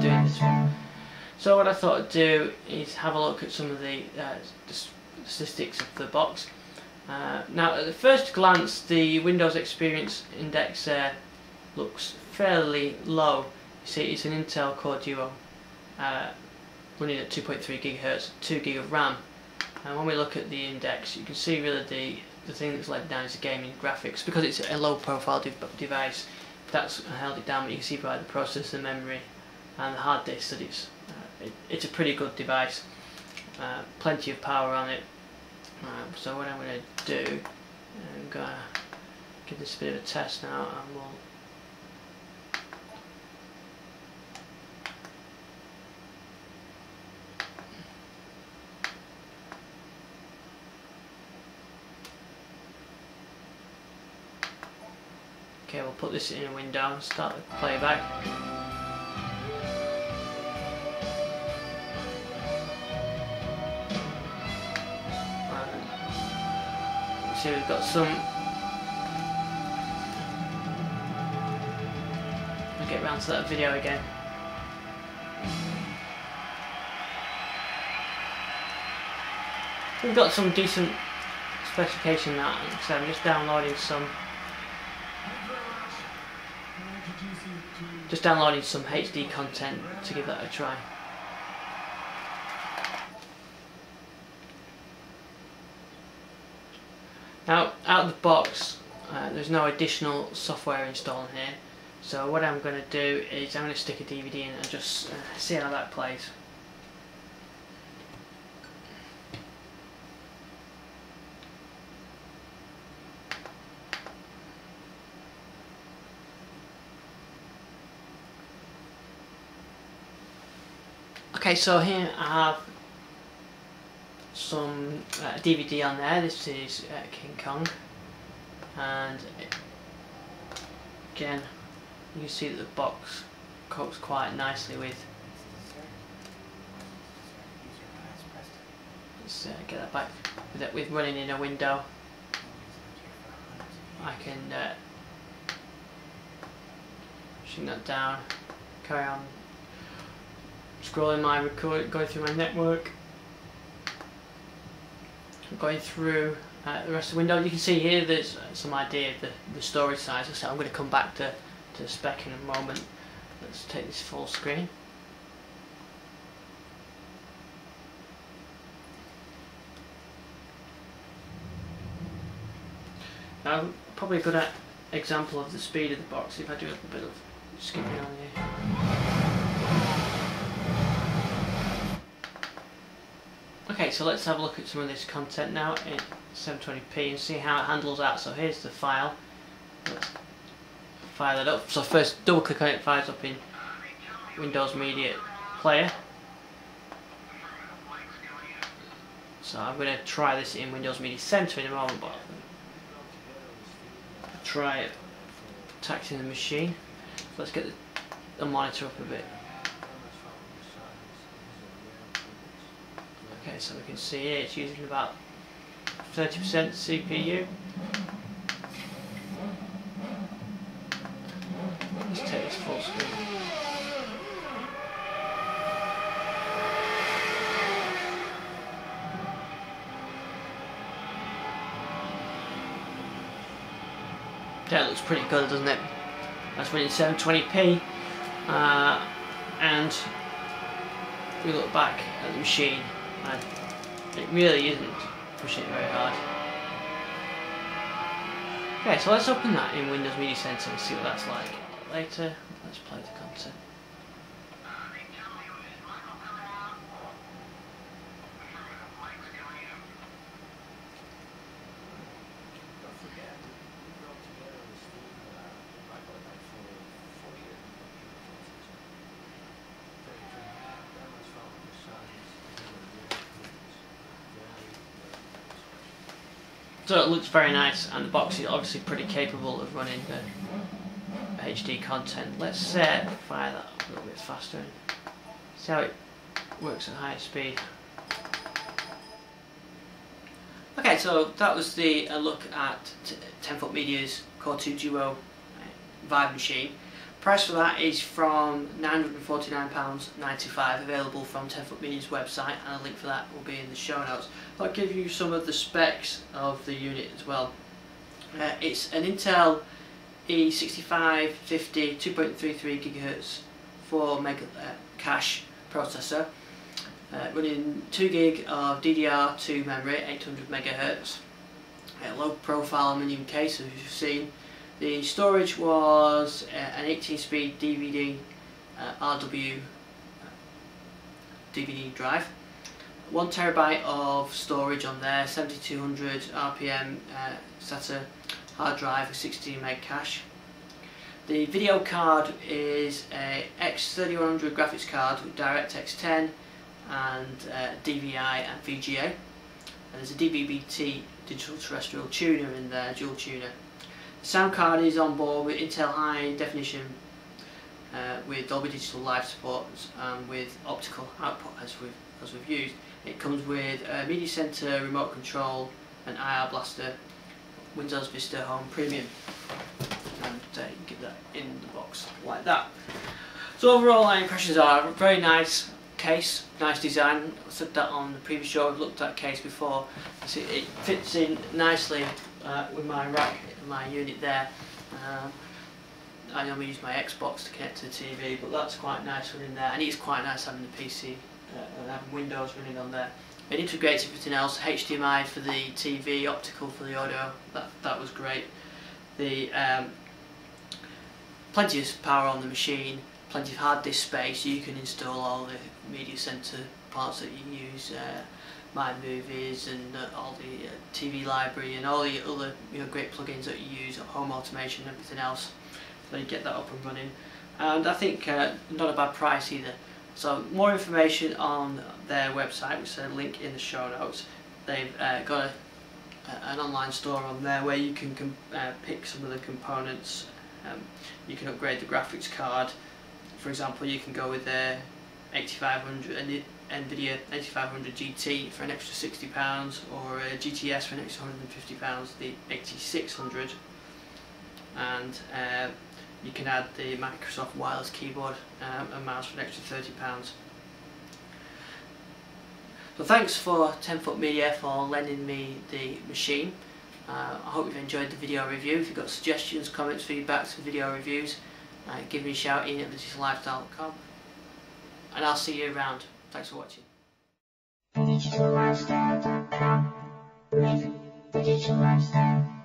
doing this one. So what I thought I'd do is have a look at some of the statistics of the box. Now at the first glance the Windows Experience Index there looks fairly low. You see it's an Intel Core Duo running at 2.3 GHz, 2 GB of RAM. And when we look at the index you can see really the thing that's let down is the gaming graphics, because it's a low profile device. That's held it down, but you can see by the processor, memory and the hard disk that it's a pretty good device. Plenty of power on it. So what I'm going to do, I'm going to give this a bit of a test now, and we'll okay, we'll put this in a window and start the playback. See, we've got some. I'll get round to that video again. We've got some decent specification now, so I'm just downloading some. HD content to give that a try. Now, out of the box, there's no additional software installed here. So what I'm going to do is I'm going to stick a DVD in and just see how that plays. Okay, so here I have some DVD on there. This is King Kong, and again you can see that the box copes quite nicely with. Let's get that back. With running in a window, I can shrink that down, carry on scrolling my record, going through my network, going through the rest of the window. You can see here there's some idea of the storage size, so I'm going to come back to the spec in a moment. Let's take this full screen. Now, probably a good example of the speed of the box if I do a little bit of skipping on here. Okay, so let's have a look at some of this content now in 720p and see how it handles that. So here's the file. Let's fire that up. So first double click on it, fires up in Windows Media Player. So I'm going to try this in Windows Media Center in a moment, but I'll try it taxing the machine. So let's get the monitor up a bit. Okay, so we can see here it's using about 30% CPU. Let's take this full screen. That looks pretty good, doesn't it? That's running 720p, and we look back at the machine, and it really isn't pushing it very hard. Okay, so let's open that in Windows Media Center and see what that's like. Later, let's play the content. So it looks very nice, and the box is obviously pretty capable of running the HD content. Let's fire that up a little bit faster and see how it works at higher speed. Okay, so that was the look at Tenfold Media's Core 2 Duo Vibe machine. Price for that is from £949.95, available from 10foot Media's website, and a link for that will be in the show notes. I'll give you some of the specs of the unit as well. It's an Intel E6550 2.33 GHz 4 mega cache processor, running 2 gig of DDR2 memory, 800 MHz, low profile aluminium case as you've seen. The storage was an 18-speed DVD RW DVD drive, 1 TB of storage on there, 7200 RPM SATA hard drive with 16 meg cache. The video card is a X3100 graphics card with DirectX 10 and DVI and VGA. And there's a DVB-T digital terrestrial tuner in there, dual tuner. The sound card is on board with Intel High Definition with Dolby Digital Live support and with optical output as we've used. It comes with a Media Center remote control and IR Blaster, Windows Vista Home Premium, and you can get that in the box like that. So overall, my impressions are very nice case, nice design. I said that on the previous show. I've looked at case before. So it fits in nicely with my rack, my unit there. I normally use my Xbox to connect to the TV, but that's quite nice running there, and it's quite nice having the PC and having Windows running on there. It integrates everything else, HDMI for the TV, optical for the audio. That was great. The plenty of power on the machine, plenty of hard disk space. You can install all the Media Center parts that you use, My Movies and all the TV library and all the other great plugins that you use, home automation and everything else. So you get that up and running, and I think not a bad price either. So more information on their website, which is a link in the show notes. They've got an online store on there where you can pick some of the components. You can upgrade the graphics card. For example, you can go with the 8500 and NVIDIA 8500 GT for an extra £60, or a GTS for an extra £150, the 8600, and you can add the Microsoft wireless keyboard and mouse for an extra £30. So thanks for 10foot Media for lending me the machine. I hope you've enjoyed the video review. If you've got suggestions, comments, feedbacks for video reviews, give me a shout in at thedigital-lifestyle.com, and I'll see you around. Thanks for watching. thedigital-lifestyle.com. Live the digital lifestyle.